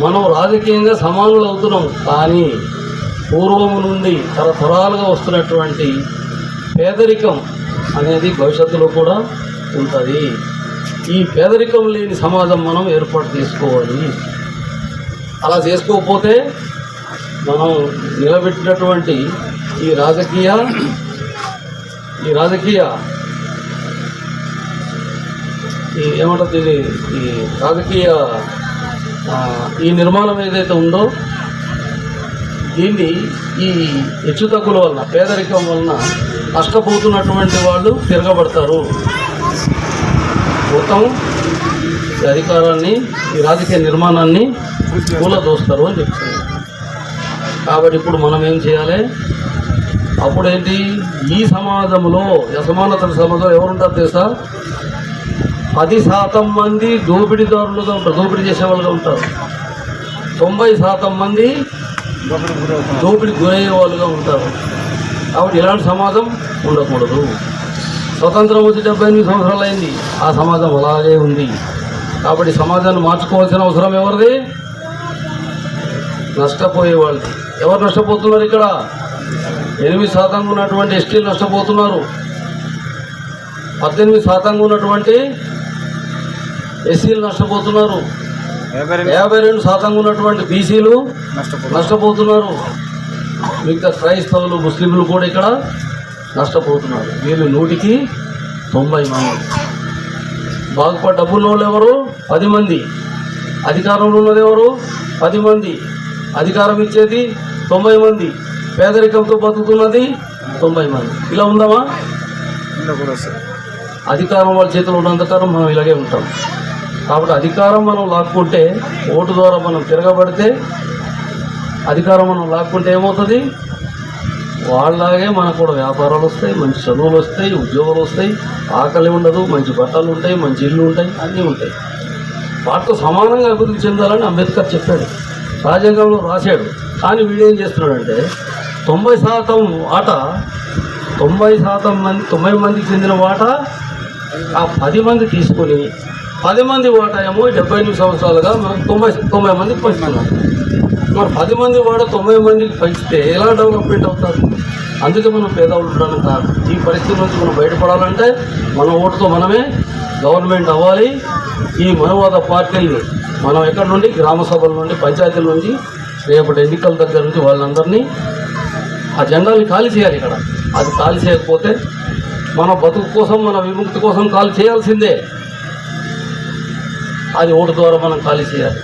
మనం రాజకీయంగా సమానులు అవుతున్నాం. కానీ పూర్వం నుండి తరతరాలుగా వస్తున్నటువంటి పేదరికం అనేది భవిష్యత్తులో కూడా ఉంటుంది. ఈ పేదరికం లేని సమాజం మనం ఏర్పాటు చేసుకోవాలి. అలా చేసుకోకపోతే మనం నిలబెట్టినటువంటి ఈ రాజకీయ ఏమంటుంది ఈ రాజకీయ ఈ నిర్మాణం ఏదైతే ఉందో దీన్ని ఈ హెచ్చుతగ్గుల వలన పేదరికం వలన నష్టపోతున్నటువంటి వాళ్ళు తిరగబడతారు. మొత్తం ఈ అధికారాన్ని ఈ రాజకీయ నిర్మాణాన్ని కూలదోస్తారు అని చెప్తున్నారు. కాబట్టి ఇప్పుడు మనం ఏం చేయాలి? అప్పుడేంటి ఈ సమాజంలో అసమానతల సమాజంలో ఎవరుంటారు తెలుసా? 10% మంది దోపిడీదారులుగా ఉంటారు, దోపిడీ చేసేవాళ్ళుగా ఉంటారు. 90% మంది దోపిడీకి గురయ్యే వాళ్ళుగా ఉంటారు. కాబట్టి ఇలాంటి సమాజం ఉండకూడదు. స్వతంత్రం వచ్చి 78 సంవత్సరాలు అయింది, ఆ సమాజం అలాగే ఉంది. కాబట్టి సమాజాన్ని మార్చుకోవాల్సిన అవసరం ఎవరిది? నష్టపోయేవాళ్ళది. ఎవరు నష్టపోతున్నారు? ఇక్కడ 8% ఉన్నటువంటి ఎస్టీలు నష్టపోతున్నారు. 18% ఉన్నటువంటి ఎస్సీలు నష్టపోతున్నారు. 52% ఉన్నటువంటి బీసీలు నష్టపోతున్నారు. మిగతా క్రైస్తవులు, ముస్లింలు కూడా ఇక్కడ నష్టపోతున్నారు. వీళ్ళు 100కి 90 మంది. బాగుపడ్డ డబ్బుల్లో ఎవరు? 10 మంది. అధికారంలో ఉన్నది ఎవరు? 10 మంది. అధికారం ఇచ్చేది 90 మంది. పేదరికంతో బతుకుతున్నది 90 మంది. ఇలా ఉందామా? అధికారం వాళ్ళ చేతిలో ఉన్నంతకాలం మనం ఇలాగే ఉంటాం. కాబట్టి అధికారం మనం లాక్కుంటే, ఓటు ద్వారా మనం తిరగబడితే, అధికారం మనం లాక్కుంటే ఏమవుతుంది? వాళ్ళలాగే మనకు కూడా వ్యాపారాలు వస్తాయి, మంచి చదువులు వస్తాయి, ఉద్యోగాలు వస్తాయి, ఆకలి ఉండదు, మంచి బట్టలు ఉంటాయి, మంచి ఇళ్ళు ఉంటాయి, అన్నీ ఉంటాయి. వాటితో సమానంగా అభివృద్ధి చెందాలని అంబేద్కర్ చెప్పాడు, రాజ్యాంగంలో రాశాడు. కానీ వీడేం చేస్తున్నాడంటే 90% వాటా, 90 మందికి చెందిన వాటా ఆ 10 మంది తీసుకొని 10 మంది వాటా ఏమో 78 సంవత్సరాలుగా మనం 90 మందికి పంచుతున్నాం. మరి 10 మంది వాటా 90 మందికి పంచితే ఎలా డెవలప్మెంట్ అవుతారు? అందుకే మనం పేదవాళ్ళు ఉండడానికి కాదు. ఈ పరిస్థితి నుంచి మనం బయటపడాలంటే మన ఓటుతో మనమే గవర్నమెంట్ అవ్వాలి. ఈ మనవాద పార్టీల్ని మనం ఎక్కడి నుండి, గ్రామ సభల నుండి, పంచాయతీల నుంచి, రేపటి ఎన్నికల దగ్గర నుంచి వాళ్ళందరినీ ఆ జెండాని ఖాళీ చేయాలి. ఇక్కడ అది ఖాళీ చేయకపోతే మన బతుకు కోసం, మన విముక్తి కోసం ఖాళీ చేయాల్సిందే. అది ఓటు ద్వారా మనం ఖాళీ చేయాలి.